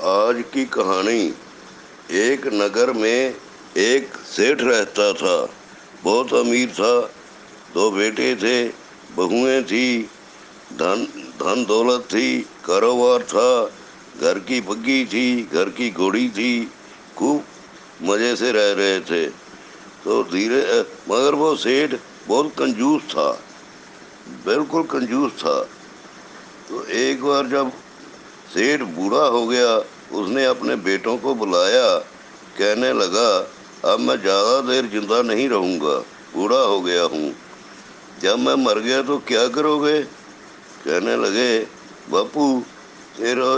آج کی کہانی۔ ایک نگر میں ایک سیٹھ رہتا تھا، بہت امیر تھا۔ 2 بیٹے تھے، بہویں تھی، دھن دولت تھی، کاروبار تھا، گھر کی بگھی تھی، گھر کی گھوڑی تھی، خوب مزے سے رہ رہے تھے۔ تو مگر وہ سیٹھ بہت کنجوس تھا، بالکل کنجوس تھا۔ تو ایک بار جب سیٹھ بوڑھا ہو گیا، اس نے اپنے بیٹوں کو بلایا، کہنے لگا اب میں زیادہ دیر زندہ نہیں رہوں گا، بوڑھا ہو گیا ہوں، جب میں مر گیا تو کیا کرو گے؟ کہنے لگے باپو تیرا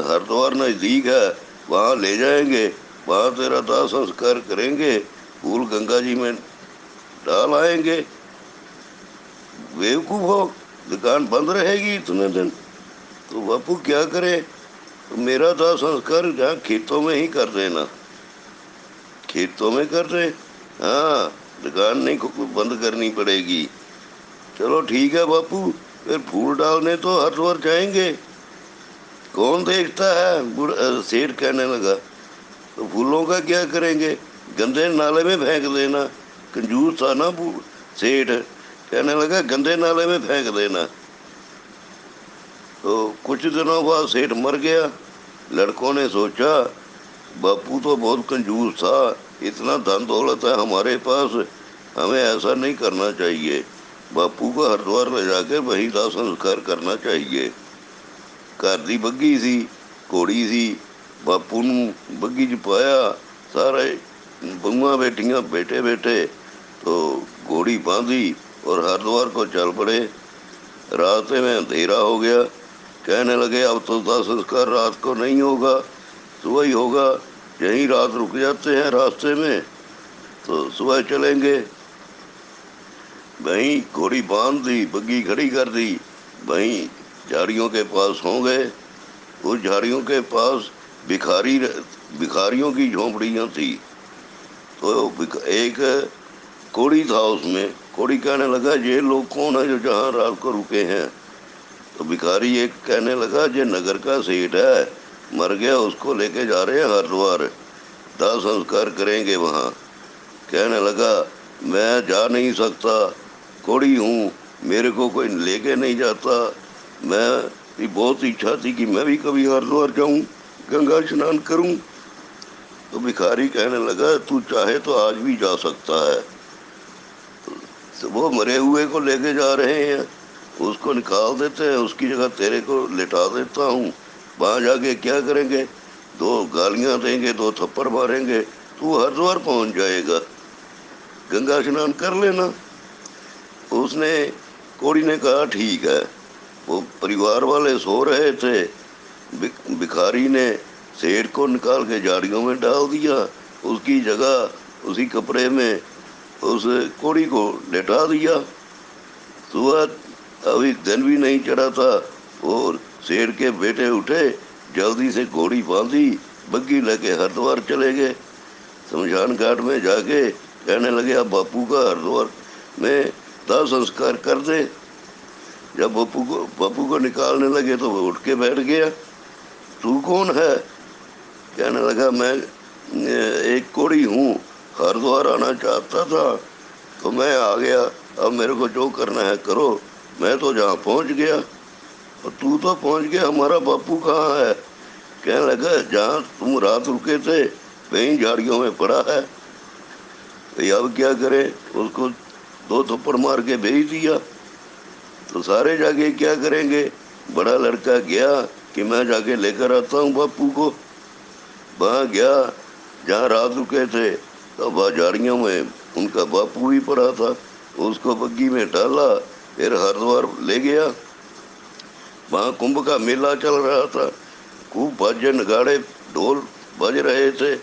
ہردوار نزدیک ہے، وہاں لے جائیں گے، وہاں تیرا داہ سنسکار کریں گے، پھول گنگا جی میں ڈال آئیں گے۔ بیوقوف ہو، دکان بند رہے گی اتنے دن، تو باپو کیا کرے؟ میرا داہ سنسکار جہاں کھیتوں میں ہی کر دینا۔ کھیتوں میں کر دے؟ ہاں، دکان نہیں بند کرنی پڑے گی۔ چلو ٹھیک ہے باپو، پھر پھول ڈالنے تو ہر روز جائیں گے، کون دیکھتا ہے؟ سیٹھ کہنے لگا تو پھولوں کا کیا کریں گے؟ گندے نالے میں پھینک دینا۔ کنجوس تھا نا سیٹھ، کہنے لگا گندے نالے میں پھینک دینا۔ تو کچھ دنوں بعد سیٹھ مر گیا۔ لڑکوں نے سوچا باپو تو بہت کنجوس تھا، اتنا دھن دولت ہے ہمارے پاس، ہمیں ایسا نہیں کرنا چاہیے، باپو کو ہردوار لے جا کے وہیں داہ سنسکار کرنا چاہیے۔ گھر دی بگھی سی، گھوڑی سی، باپو نو بگھی چ پایا، سارے بہواں بیٹیاں بیٹے بیٹھے، تو گھوڑی باندھی اور ہردوار کو چل پڑے۔ راستے میں اندھیرا ہو گیا، کہنے لگے اب تو داہ سنسکار رات کو نہیں ہوگا، صبح ہی ہوگا، یہیں رات رک جاتے ہیں راستے میں، تو صبح چلیں گے۔ وہیں گھوڑی باندھ دی، بگھی کھڑی کر دی، وہیں جھاڑیوں کے پاس ہو گئے۔ اس جھاڑیوں کے پاس بھکاریوں کی جھونپڑیاں تھی۔ تو ایک کوڑی تھا، اس میں کوڑی کہنے لگا یہ لوگ کون ہیں جو جہاں رات کو رکے ہیں؟ تو بھکاری ایک کہنے لگا یہ نگر کا سیٹھ ہے، مر گیا، اس کو لے کے جا رہے ہیں ہردوار، داہ سنسکار کریں گے وہاں۔ کہنے لگا میں جا نہیں سکتا، کوڑی ہوں، میرے کو کوئی لے کے نہیں جاتا، میں بہت اچھا تھی کہ میں بھی کبھی ہردوار جاؤں، گنگا اسنان کروں۔ تو بھکاری کہنے لگا تو چاہے تو آج بھی جا سکتا ہے، تو وہ مرے ہوئے کو لے کے جا رہے ہیں، اس کو نکال دیتے ہیں، اس کی جگہ تیرے کو لٹا دیتا ہوں، وہاں جا کے کیا کریں گے؟ 2 گالیاں دیں گے، 2 تھپڑ ماریں گے، تو ہردوار پہنچ جائے گا، گنگا اسنان کر لینا۔ اس نے کوڑی نے کہا ٹھیک ہے۔ وہ پریوار والے سو رہے تھے، بھکاری نے سیٹھ کو نکال کے جھاڑیوں میں ڈال دیا، اس کی جگہ اسی کپڑے میں اس کوڑی کو لٹا دیا۔ صبح ابھی دن بھی نہیں چڑھا تھا، اور سیٹھ کے بیٹے اٹھے، جلدی سے گھوڑی باندھی، بگھی لے کے ہردوار چلے گئے۔ شمشان گھاٹ میں جا کے کہنے لگے اب باپو کا ہردوار میں داہ سنسکار کر دے۔ جب باپو کو نکالنے لگے تو وہ اٹھ کے بیٹھ گیا۔ تو کون ہے؟ کہنے لگا میں ایک کوڑی ہوں، ہردوار آنا چاہتا تھا تو میں آ گیا، اب میرے کو جو کرنا ہے کرو، میں تو جہاں پہنچ گیا۔ اور تو پہنچ گیا، ہمارا باپو کہاں ہے؟ کہنے لگا جہاں تم رات رکے تھے وہیں جھاڑیوں میں پڑا ہے۔ اب کیا کرے؟ اس کو 2 تھپڑ مار کے بھیج دیا۔ تو سارے جا کے کیا کریں گے؟ بڑا لڑکا گیا کہ میں جا کے لے کر آتا ہوں باپو کو۔ وہاں گیا جہاں رات رکے تھے، تو وہاں جھاڑیوں میں ان کا باپو بھی پڑا تھا، اس کو بگھی میں ڈالا، پھر ہردوار لے گیا۔ وہاں کمبھ کا میلہ چل رہا تھا، خوب باجے نگاڑے ڈھول بج رہے تھے،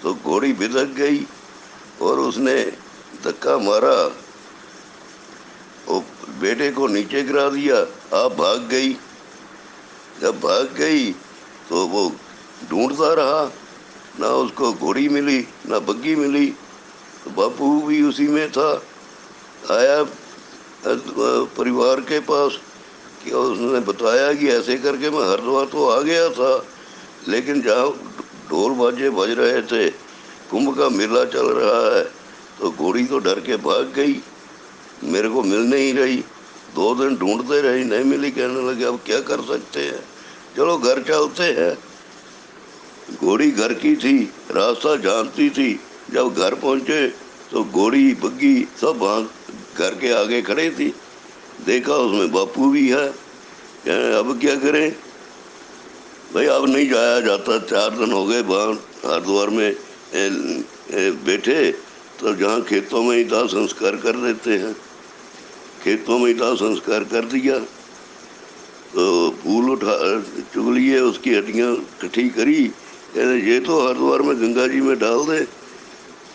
تو گھوڑی بھدک گئی اور اس نے دھکا مارا، وہ بیٹے کو نیچے گرا دیا، آپ بھاگ گئی۔ جب بھاگ گئی تو وہ ڈھونڈتا رہا، نہ اس کو گھوڑی ملی نہ بگھی ملی، تو باپو بھی اسی میں تھا۔ آیا پریوار کے پاس کہ اس نے بتایا کہ ایسے کر کے میں ہردوار تو آ گیا تھا، لیکن جہاں ڈھول باجے بج رہے تھے، کمبھ کا میلہ چل رہا ہے، تو گھوڑی تو ڈر کے بھاگ گئی، میرے کو مل نہیں رہی، 2 دن ڈھونڈتے رہی، نہیں ملی، کہنے لگے اب کیا کر سکتے ہیں، چلو گھر چلتے ہیں۔ گھوڑی گھر کی تھی، راستہ جانتی تھی، جب گھر پہنچے تو گھوڑی بگھی سب وہاں گھر کے آگے کھڑی تھی، دیکھا اس میں باپو بھی ہے، اب کیا کریں بھائی، اب نہیں جایا جاتا، 4 دن ہو گئے وہاں ہردوار میں بیٹھے، تو جہاں کھیتوں میں ہی داہ سنسکار کر دیتے ہیں، کھیتوں میں ہی داہ سنسکار کر دیا، تو پھول اٹھا چگ لیے، اس کی ہڈیاں کٹھی کری، کہتے یہ تو ہردوار میں گنگا جی میں ڈال دے۔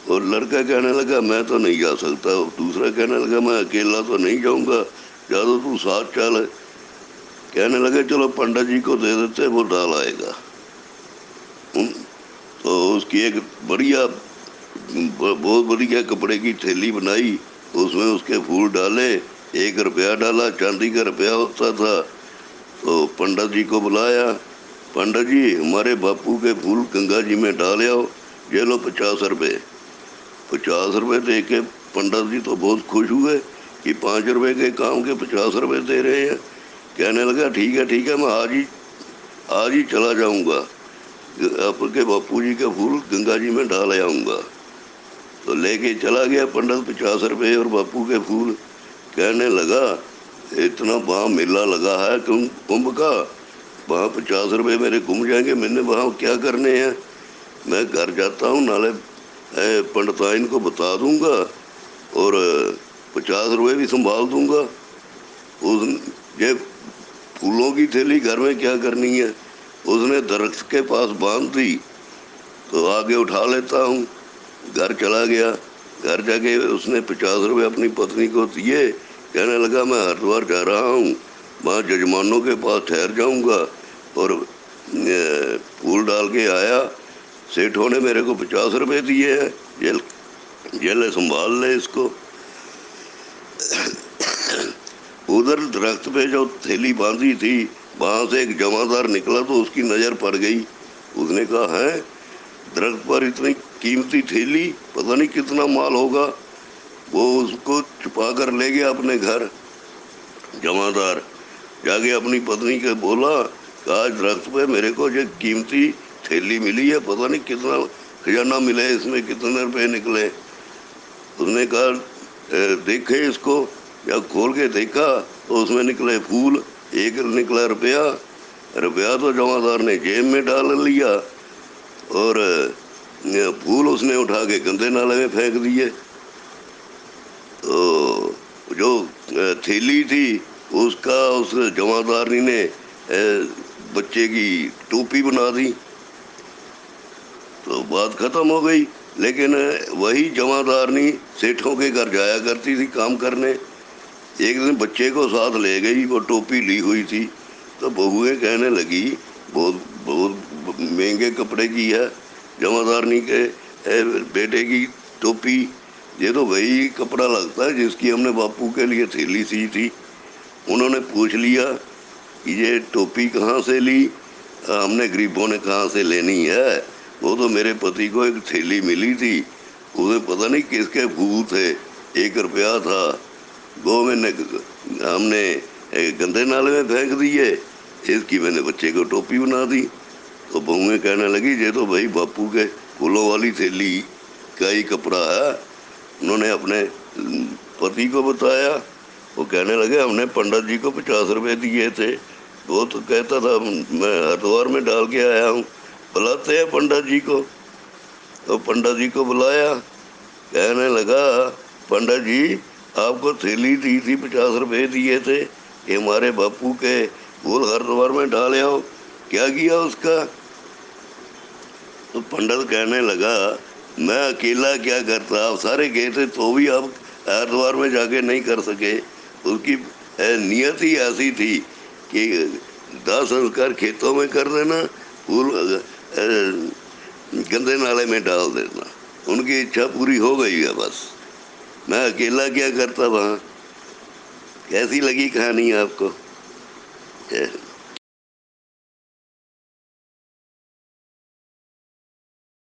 اور لڑکا کہنے لگا میں تو نہیں جا سکتا، دوسرا کہنے لگا میں اکیلا تو نہیں جاؤں گا، جا تو ساتھ چل۔ کہنے لگے چلو پنڈت جی کو دے دیتے، وہ ڈال آئے گا۔ تو اس کی ایک بہت بڑھیا کپڑے کی تھیلی بنائی، اس میں اس کے پھول ڈالے، 1 روپیہ ڈالا، چاندی کا روپیہ ہوتا تھا، تو پنڈت جی کو بلایا، پنڈت جی ہمارے باپو کے پھول گنگا جی میں ڈالے آؤ، یہ لو 50 روپے۔ 50 روپے دے کے پنڈت جی تو بہت خوش ہوئے کہ 5 روپے کے کام کے 50 روپے دے رہے ہیں۔ کہنے لگا ٹھیک ہے میں آج ہی چلا جاؤں گا، آپ کے باپو جی کا پھول گنگا جی میں ڈال آؤں گا۔ تو لے کے چلا گیا پنڈت 50 روپے اور باپو کے پھول۔ کہنے لگا اتنا وہاں میلہ لگا ہے کمبھ کا، وہاں 50 روپے میرے گم جائیں گے، میں نے وہاں کیا کرنے ہیں، میں گھر جاتا ہوں، نالے پنڈتائن کو بتا دوں گا اور 50 روپے بھی سنبھال دوں گا۔ یہ پھولوں کی تھیلی گھر میں کیا کرنی ہے، اس نے درخت کے پاس باندھ دی، تو آگے اٹھا لیتا ہوں۔ گھر چلا گیا، گھر جا کے اس نے 50 روپے اپنی پتنی کو دیے، کہنے لگا میں ہردوار جا رہا ہوں، وہاں ججمانوں کے پاس ٹھہر جاؤں گا، اور پھول ڈال کے آیا، سیٹھوں نے میرے کو 50 روپے دیے ہیں، یہ لے سنبھال لے اس کو۔ ادھر درخت پہ جو تھیلی باندھی تھی، وہاں سے ایک جمعدار نکلا تو اس کی نظر پڑ گئی، اس نے کہا ہے درخت پر اتنی قیمتی تھیلی، پتہ نہیں کتنا مال ہوگا، وہ اس کو چھپا کر لے گیا اپنے گھر۔ جمعدار جا کے اپنی پتنی کے بولا کہ آج درخت پہ میرے کو یہ قیمتی تھیلی ملی ہے، پتہ نہیں کتنا خزانہ ملے، اس میں کتنے روپے نکلے۔ اس نے کہا دیکھے اس کو، جب کھول کے دیکھا تو اس میں نکلے پھول، ایک نکلا روپیہ تو جمعدار نے جیب میں ڈال لیا، اور پھول اس نے اٹھا کے گندے نالے میں پھینک دیے۔ تو جو تھیلی تھی اس جمعدارنی نے بچے کی ٹوپی بنا دی، تو بات ختم ہو گئی۔ لیکن وہی جمعدارنی سیٹھوں کے گھر جایا کرتی تھی کام کرنے، ایک دن بچے کو ساتھ لے گئی، وہ ٹوپی لی ہوئی تھی، تو بہویں کہنے لگی بہت مہنگے کپڑے کی ہے جمعدارنی کے بیٹے کی ٹوپی، یہ تو وہی کپڑا لگتا ہے جس کی ہم نے باپو کے لیے تھیلی سی تھی۔ انہوں نے پوچھ لیا کہ یہ ٹوپی کہاں سے لی، ہم نے غریبوں نے کہاں سے لینی ہے، وہ تو میرے پتی کو ایک تھیلی ملی تھی، اسے پتہ نہیں کس کے پھول تھے، 1 روپیہ تھا، ہم نے گندے نالے میں پھینک دیے، اس کی میں نے بچے کو ٹوپی بنا دی۔ تو بہویں کہنے لگی یہ تو بھائی باپو کے پھولوں والی تھیلی کا ہی کپڑا ہے۔ انہوں نے اپنے پتی کو بتایا، وہ کہنے لگے ہم نے پنڈت جی کو 50 روپے دیے تھے، وہ تو کہتا تھا میں ہردوار میں ڈال کے آیا ہوں، بلاتے ہیں پنڈت جی کو۔ تو پنڈت جی کو بلایا، کہنے لگا پنڈت جی آپ کو تھیلی دی تھی، 50 روپے دیے تھے کہ ہمارے باپو کے پھول ہردوار میں ڈالے آؤ، کیا کیا اس کا؟ تو پنڈت کہنے لگا میں اکیلا کیا کرتا، آپ سارے گئے تھے تو بھی آپ ہردوار میں جا کے نہیں کر سکے، اس کی نیت ہی ایسی تھی کہ داہ سنسکار کھیتوں میں کر دینا، پھول گندے نالے میں ڈال دینا، ان کی اچھا پوری ہو گئی ہے بس، میں اکیلا کیا کرتا وہاں۔ کیسی لگی کہانی آپ کو؟